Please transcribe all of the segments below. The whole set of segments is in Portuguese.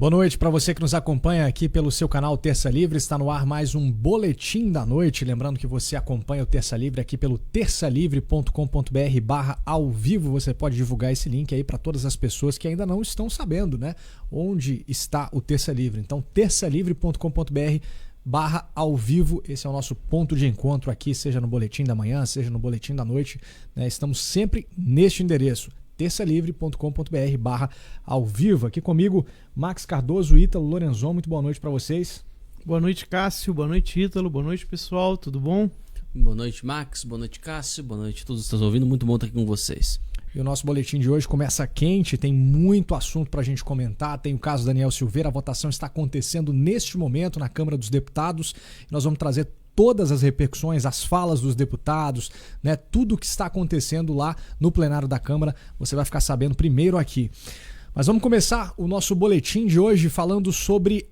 Boa noite para você que nos acompanha aqui pelo seu canal Terça Livre. Está no ar mais um Boletim da Noite. Lembrando que você acompanha o Terça Livre aqui pelo terçalivre.com.br/ao vivo. Você pode divulgar esse link aí para todas as pessoas que ainda não estão sabendo, né, onde está o Terça Livre. Então, terçalivre.com.br/ao vivo. Esse é o nosso ponto de encontro aqui, seja no Boletim da Manhã, seja no Boletim da Noite, né? Estamos sempre neste endereço, terçalivre.com.br/ao vivo. Aqui comigo, Max Cardoso, Ítalo Lorenzon. Muito boa noite para vocês. Boa noite, Cássio. Boa noite, Ítalo. Boa noite, pessoal. Tudo bom? Boa noite, Max. Boa noite, Cássio. Boa noite a todos que estão ouvindo. Muito bom estar aqui com vocês. E o nosso boletim de hoje começa quente, tem muito assunto para a gente comentar. Tem o caso Daniel Silveira, a votação está acontecendo neste momento na Câmara dos Deputados. Nós vamos trazer todas as repercussões, as falas dos deputados, né, tudo o que está acontecendo lá no plenário da Câmara, você vai ficar sabendo primeiro aqui. Mas vamos começar o nosso boletim de hoje falando sobre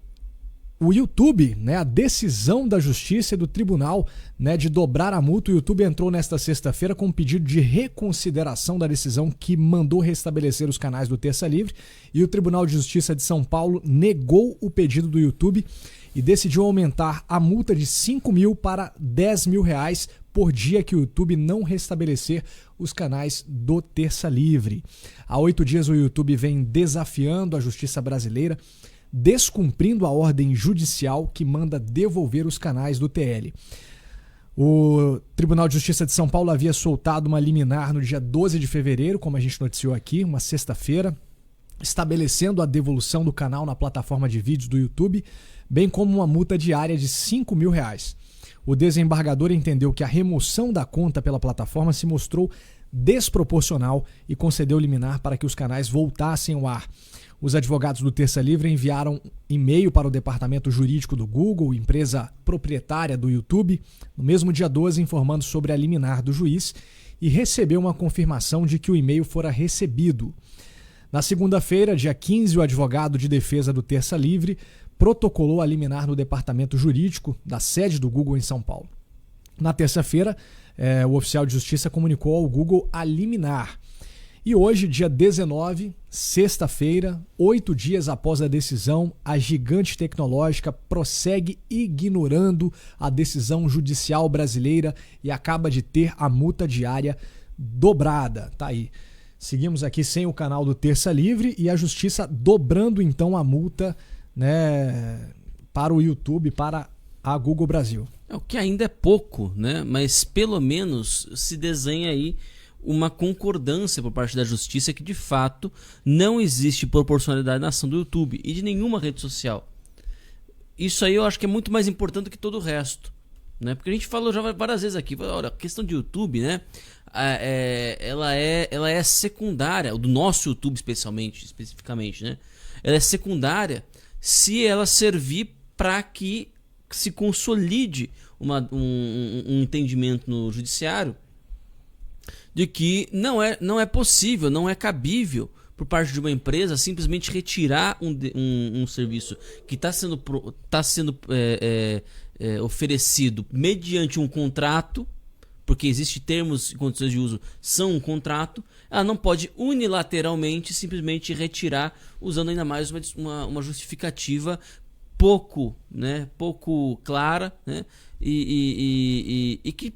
o YouTube, né, a decisão da Justiça e do Tribunal, né, de dobrar a multa. O YouTube entrou nesta sexta-feira com um pedido de reconsideração da decisão que mandou restabelecer os canais do Terça Livre, e o Tribunal de Justiça de São Paulo negou o pedido do YouTube e decidiu aumentar a multa de 5 mil para 10 mil reais por dia que o YouTube não restabelecer os canais do Terça Livre. Há 8 dias o YouTube vem desafiando a justiça brasileira, descumprindo a ordem judicial que manda devolver os canais do TL. O Tribunal de Justiça de São Paulo havia soltado uma liminar no dia 12 de fevereiro, como a gente noticiou aqui, uma sexta-feira, estabelecendo a devolução do canal na plataforma de vídeos do YouTube, bem como uma multa diária de 5 mil reais. O desembargador entendeu que a remoção da conta pela plataforma se mostrou desproporcional e concedeu liminar para que os canais voltassem ao ar. Os advogados do Terça Livre enviaram e-mail para o departamento jurídico do Google, empresa proprietária do YouTube, no mesmo dia 12, informando sobre a liminar do juiz, e recebeu uma confirmação de que o e-mail fora recebido. Na segunda-feira, dia 15, o advogado de defesa do Terça Livre protocolou a liminar no departamento jurídico da sede do Google em São Paulo. Na terça-feira, o oficial de justiça comunicou ao Google a liminar. E hoje, dia 19, sexta-feira, 8 dias após a decisão, a gigante tecnológica prossegue ignorando a decisão judicial brasileira e acaba de ter a multa diária dobrada. Tá aí. Seguimos aqui sem o canal do Terça Livre e a justiça dobrando então a multa, né, para o YouTube, para a Google Brasil. O que ainda é pouco, né? Mas pelo menos se desenha aí uma concordância por parte da justiça que de fato não existe proporcionalidade na ação do YouTube e de nenhuma rede social. Isso aí eu acho que é muito mais importante do que todo o resto, né? Porque a gente falou já várias vezes aqui, olha, a questão de YouTube, né? Ela é secundária, do nosso YouTube especificamente, né? Ela é secundária se ela servir para que se consolide um entendimento no judiciário de que não é possível, não é cabível por parte de uma empresa simplesmente retirar um serviço que está sendo oferecido mediante um contrato, porque existem termos e condições de uso, são um contrato. Ela não pode unilateralmente simplesmente retirar, usando ainda mais uma justificativa pouco clara, né? E que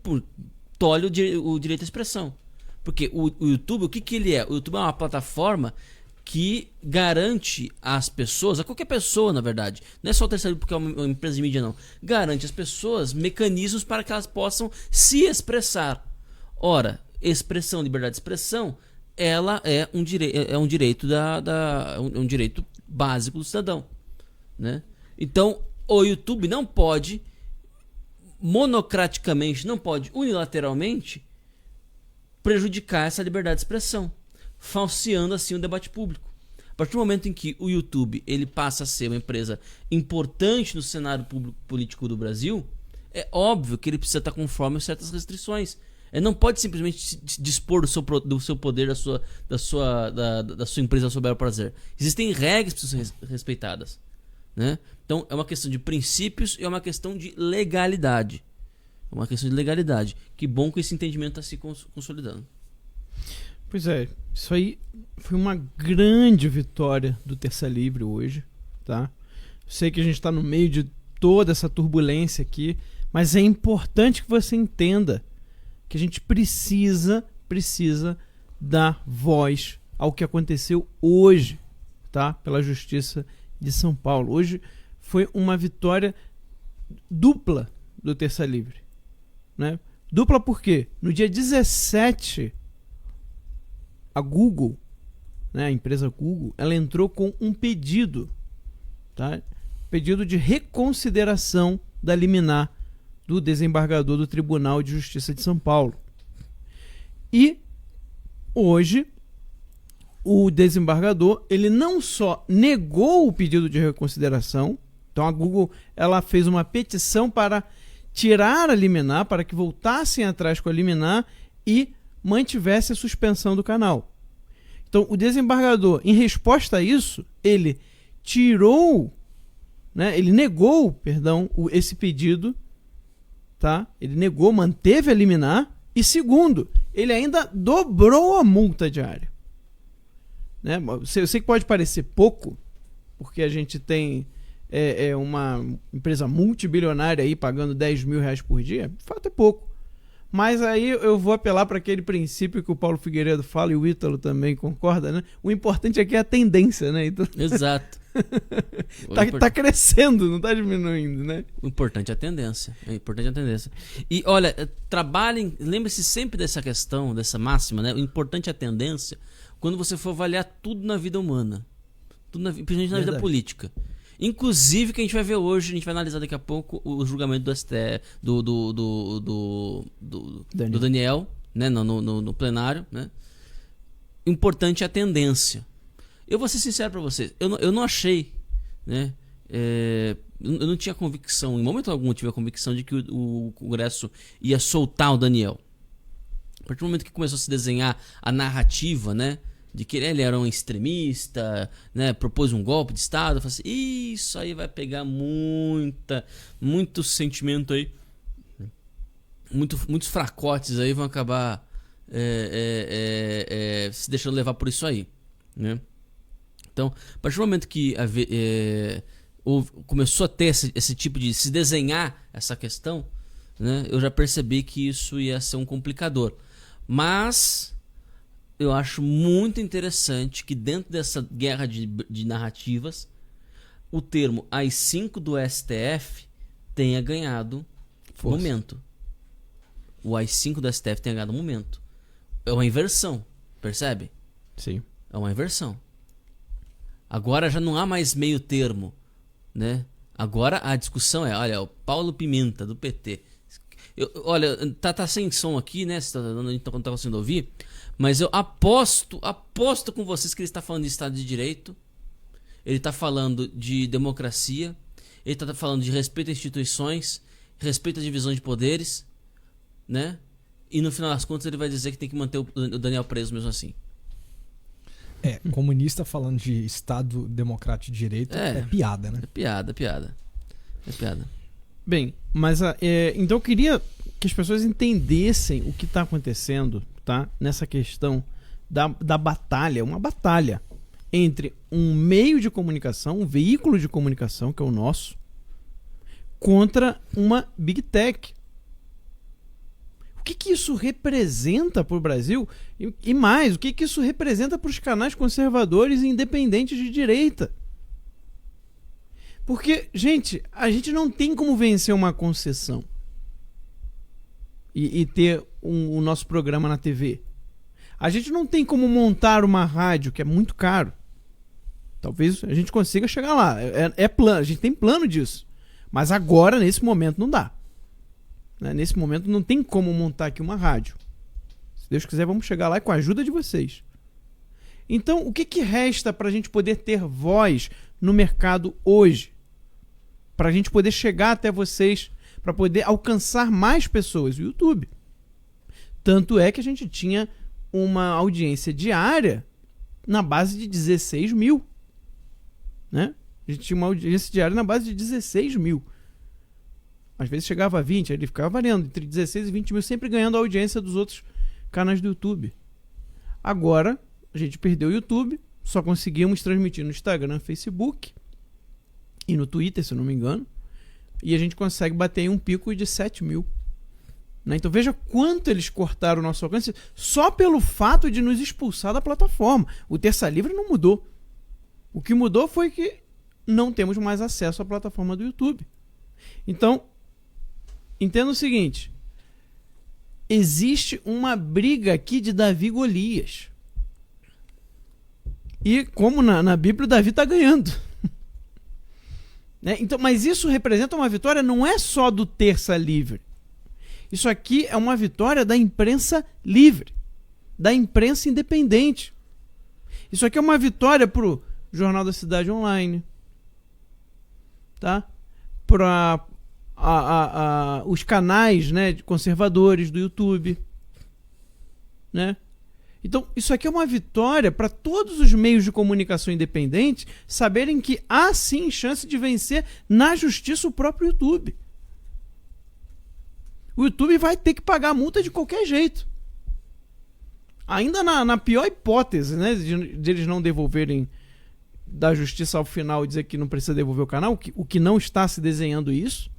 tolhe o direito à expressão. Porque o YouTube, o que ele é? O YouTube é uma plataforma que garante às pessoas, a qualquer pessoa na verdade, não é só o Terça Livre porque é uma empresa de mídia não, garante às pessoas mecanismos para que elas possam se expressar. Ora, liberdade de expressão, ela é um direito um direito básico do cidadão, né? Então, o YouTube não pode monocraticamente, não pode unilateralmente prejudicar essa liberdade de expressão, falseando assim o debate público. A partir do momento em que o YouTube ele passa a ser uma empresa importante no cenário político do Brasil, é óbvio que ele precisa estar conforme a certas restrições. Ele não pode simplesmente dispor do seu poder, da sua empresa ao seu bel prazer. Existem regras que precisam ser respeitadas, né? Então é uma questão de princípios e é uma questão de legalidade. É uma questão de legalidade. Que bom que esse entendimento está se consolidando. Pois é, isso aí foi uma grande vitória do Terça Livre hoje, tá? Sei que a gente está no meio de toda essa turbulência aqui, mas é importante que você entenda que a gente precisa dar voz ao que aconteceu hoje, tá? Pela Justiça de São Paulo. Hoje foi uma vitória dupla do Terça Livre, né? Dupla por quê? No dia 17, a Google, né, a empresa Google, ela entrou com um pedido, tá? Pedido de reconsideração da liminar do desembargador do Tribunal de Justiça de São Paulo. E hoje o desembargador, ele não só negou o pedido de reconsideração, então a Google, ela fez uma petição para tirar a liminar, para que voltassem atrás com a liminar e mantivesse a suspensão do canal. Então o desembargador, em resposta a isso, ele tirou, né, ele negou, perdão, esse pedido, tá? Ele negou, manteve a liminar e, segundo, ele ainda dobrou a multa diária, né? Eu sei que pode parecer pouco, porque a gente tem uma empresa multibilionária aí pagando 10 mil reais por dia, de fato é pouco. Mas aí eu vou apelar para aquele princípio que o Paulo Figueiredo fala e o Ítalo também concorda, né? O importante aqui é a tendência, né? Então... Exato. tá crescendo, não tá diminuindo, né? O importante é a tendência. É importante a tendência. E olha, trabalhem, lembre-se sempre dessa questão, dessa máxima, né? O importante é a tendência quando você for avaliar tudo na vida humana. Principalmente na vida política. Inclusive, que a gente vai ver hoje, a gente vai analisar daqui a pouco o julgamento do STF, do Daniel, né, no plenário, né? Importante é a tendência. Eu vou ser sincero para vocês, eu não achei, né? Eu não tinha convicção, em momento algum eu tive a convicção de que o Congresso ia soltar o Daniel. A partir do momento que começou a se desenhar a narrativa, né, de que ele era um extremista, né, propôs um golpe de Estado, eu falei assim, isso aí vai pegar muito sentimento aí, muitos fracotes aí vão acabar se deixando levar por isso aí, né? Então, a partir do momento que começou a ter esse tipo de se desenhar essa questão, né, eu já percebi que isso ia ser um complicador. Mas eu acho muito interessante que dentro dessa guerra de narrativas, o termo AI-5 do STF tenha ganhado momento. O AI-5 do STF tenha ganhado momento. É uma inversão, percebe? Sim. É uma inversão. Agora já não há mais meio termo, né? Agora a discussão é, olha, o Paulo Pimenta, do PT. Olha, tá sem som aqui, né? A gente não tá conseguindo ouvir. Mas eu aposto com vocês que ele está falando de Estado de Direito. Ele está falando de democracia. Ele está falando de respeito a instituições, respeito à divisão de poderes, né? E no final das contas ele vai dizer que tem que manter o Daniel preso mesmo assim. Comunista falando de Estado Democrático de Direito é piada, né? É piada. Bem, mas então eu queria que as pessoas entendessem o que está acontecendo, tá? Nessa questão da batalha, uma batalha entre um meio de comunicação, um veículo de comunicação, que é o nosso, contra uma Big Tech. O que isso representa para o Brasil? E mais, o que isso representa para os canais conservadores e independentes de direita? Porque, gente, a gente não tem como vencer uma concessão e ter o nosso programa na TV. A gente não tem como montar uma rádio, que é muito caro. Talvez a gente consiga chegar lá. Plano, a gente tem plano disso. Mas agora, nesse momento, não dá. Nesse momento não tem como montar aqui uma rádio. Se Deus quiser, vamos chegar lá com a ajuda de vocês. Então, o que resta para a gente poder ter voz no mercado hoje? Para a gente poder chegar até vocês, para poder alcançar mais pessoas, o YouTube. Tanto é que a gente tinha uma audiência diária na base de 16 mil. Né? A gente tinha uma audiência diária na base de 16 mil. Às vezes chegava a 20, ele ficava variando entre 16 e 20 mil, sempre ganhando a audiência dos outros canais do YouTube. Agora, a gente perdeu o YouTube, só conseguimos transmitir no Instagram, Facebook, e no Twitter, se eu não me engano, e a gente consegue bater em um pico de 7 mil. Né? Então veja quanto eles cortaram o nosso alcance só pelo fato de nos expulsar da plataforma. O Terça Livre não mudou. O que mudou foi que não temos mais acesso à plataforma do YouTube. Então, entenda o seguinte: existe uma briga aqui de Davi e Golias. E como na Bíblia, Davi está ganhando. Né? Então, mas isso representa uma vitória, não é só do Terça Livre. Isso aqui é uma vitória da imprensa livre, da imprensa independente. Isso aqui é uma vitória para o Jornal da Cidade Online, tá? Para os canais, né, conservadores do YouTube, né? Então, isso aqui é uma vitória para todos os meios de comunicação independentes saberem que há sim chance de vencer na justiça o próprio YouTube. O YouTube vai ter que pagar a multa de qualquer jeito. Ainda na pior hipótese, né, de eles não devolverem da justiça ao final e dizer que não precisa devolver o canal, o que não está se desenhando isso.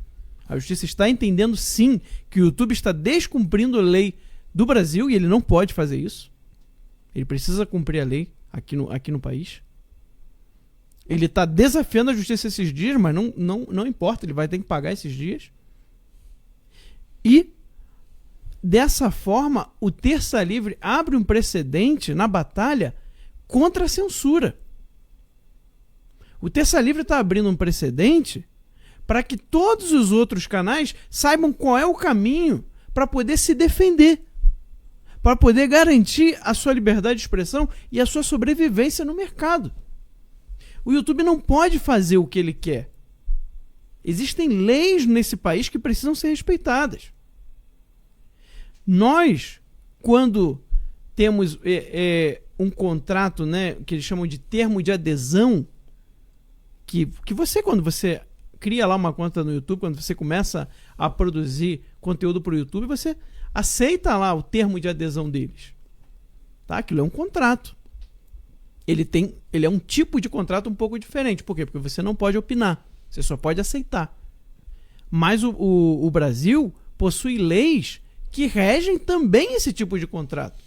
A justiça está entendendo sim que o YouTube está descumprindo a lei do Brasil e ele não pode fazer isso. Ele precisa cumprir a lei aqui no país. Ele está desafiando a justiça esses dias, mas não importa, ele vai ter que pagar esses dias. E, dessa forma, o Terça Livre abre um precedente na batalha contra a censura. O Terça Livre está abrindo um precedente para que todos os outros canais saibam qual é o caminho para poder se defender, para poder garantir a sua liberdade de expressão e a sua sobrevivência no mercado. O YouTube não pode fazer o que ele quer. Existem leis nesse país que precisam ser respeitadas. Nós, quando temos um contrato, né, que eles chamam de termo de adesão, que você, quando você cria lá uma conta no YouTube, quando você começa a produzir conteúdo para o YouTube, você aceita lá o termo de adesão deles. Tá? Aquilo é um contrato. Ele é um tipo de contrato um pouco diferente. Por quê? Porque você não pode opinar. Você só pode aceitar. Mas o Brasil possui leis que regem também esse tipo de contrato.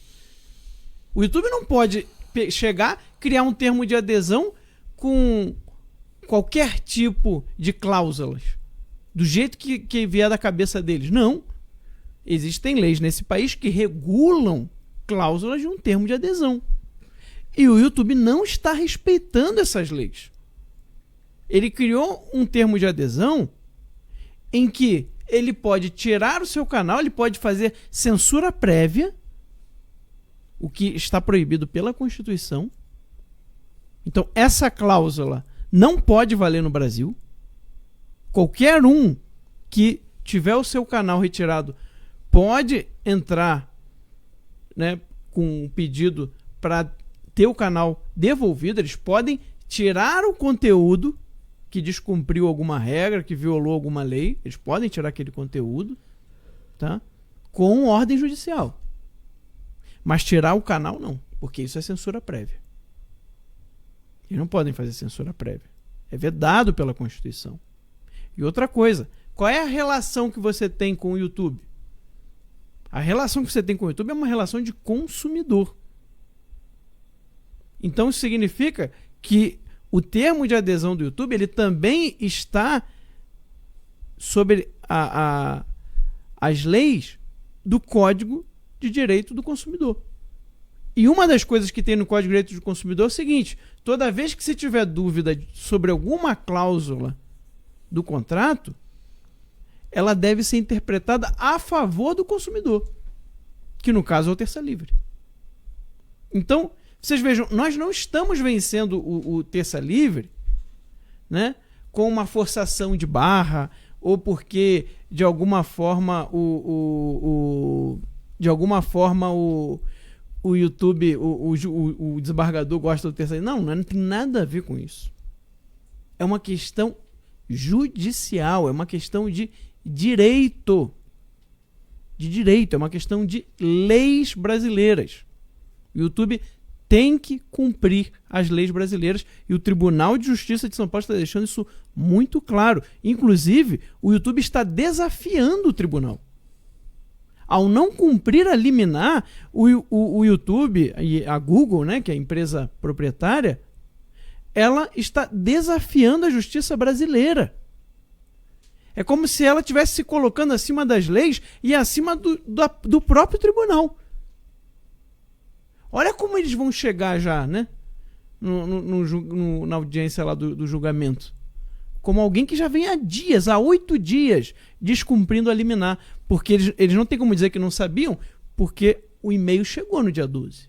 O YouTube não pode chegar, criar um termo de adesão com qualquer tipo de cláusulas, do jeito que vier da cabeça deles. Não. Existem leis nesse país que regulam cláusulas de um termo de adesão. E o YouTube não está respeitando essas leis. Ele criou um termo de adesão em que ele pode tirar o seu canal, ele pode fazer censura prévia, o que está proibido pela Constituição. Então, essa cláusula não pode valer no Brasil. Qualquer um que tiver o seu canal retirado pode entrar, né, com um pedido para ter o canal devolvido. Eles podem tirar o conteúdo que descumpriu alguma regra, que violou alguma lei. Eles podem tirar aquele conteúdo, tá? Com ordem judicial. Mas tirar o canal não, porque isso é censura prévia. Eles não podem fazer censura prévia. É vedado pela Constituição. E outra coisa, qual é a relação que você tem com o YouTube? A relação que você tem com o YouTube é uma relação de consumidor. Então isso significa que o termo de adesão do YouTube, ele também está sobre as leis do Código de Direito do Consumidor. E uma das coisas que tem no Código de Direito do Consumidor é o seguinte: toda vez que você tiver dúvida sobre alguma cláusula do contrato, ela deve ser interpretada a favor do consumidor, que no caso é o Terça Livre. Então, vocês vejam, nós não estamos vencendo o Terça Livre, né, com uma forçação de barra, ou porque de alguma forma o YouTube, o desembargador gosta do Terça Livre. Não tem nada a ver com isso. É uma questão judicial, é uma questão de direito. É uma questão de leis brasileiras. O YouTube tem que cumprir as leis brasileiras e o Tribunal de Justiça de São Paulo está deixando isso muito claro. Inclusive, o YouTube está desafiando o tribunal. Ao não cumprir a liminar, o YouTube e a Google, né, que é a empresa proprietária, ela está desafiando a justiça brasileira. É como se ela estivesse se colocando acima das leis e acima do próprio tribunal. Olha como eles vão chegar já, né? Na audiência lá do julgamento. Como alguém que já vem há 8 dias, descumprindo a liminar. Porque eles não tem como dizer que não sabiam, porque o e-mail chegou no dia 12.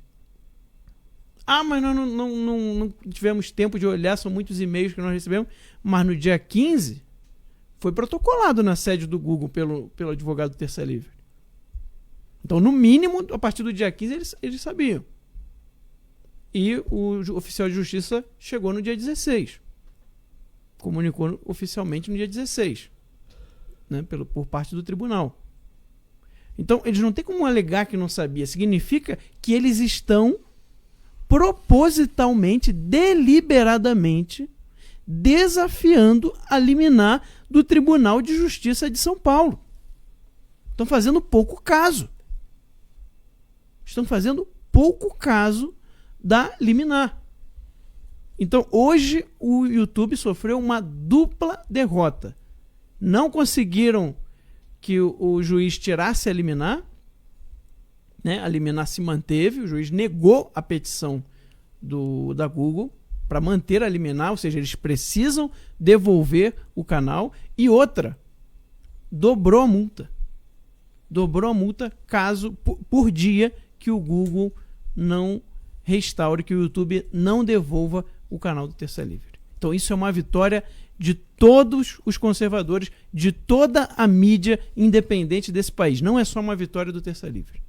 Ah, mas nós não tivemos tempo de olhar, são muitos e-mails que nós recebemos. Mas no dia 15, foi protocolado na sede do Google pelo advogado Terça Livre. Então, no mínimo, a partir do dia 15, eles sabiam. E o oficial de justiça chegou no dia 16. Comunicou oficialmente no dia 16. Né, por parte do tribunal. Então, eles não têm como alegar que não sabia. Significa que eles estão propositalmente, deliberadamente, desafiando a liminar do Tribunal de Justiça de São Paulo. Estão fazendo pouco caso. Estão fazendo pouco caso da liminar. Então, hoje, o YouTube sofreu uma dupla derrota. Não conseguiram que o juiz tirasse a liminar, né? A liminar se manteve, o juiz negou a petição da Google para manter a liminar, ou seja, eles precisam devolver o canal. E outra, dobrou a multa. Dobrou a multa caso por dia que o Google não restaure, que o YouTube não devolva o canal do Terça Livre. Então isso é uma vitória de todos os conservadores, de toda a mídia independente desse país. Não é só uma vitória do Terça Livre.